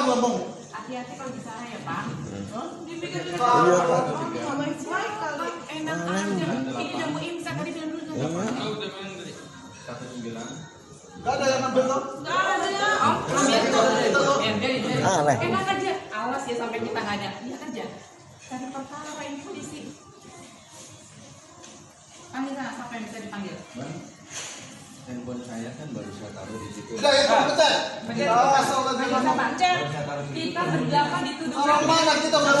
ngomong. Hati-hati kalau di sana ya Pak. Dipikir Iya, Pak. enak aja. Ini udah mau imsak tadi bilang dulu. Gak ada yang ambil tuh. Gak ada. Ambil tuh. Aneh. Enak aja. Awas ya sampai kita nggak ada. Lihat aja. Cari perkara ini polisi. Panggil sana, siapa yang bisa dipanggil? Bang, handphone saya kan baru saya taruh di situ. Udah ya, pecah. Panggil siapa? Kita berdelapan dituduh. Orang mana kita udah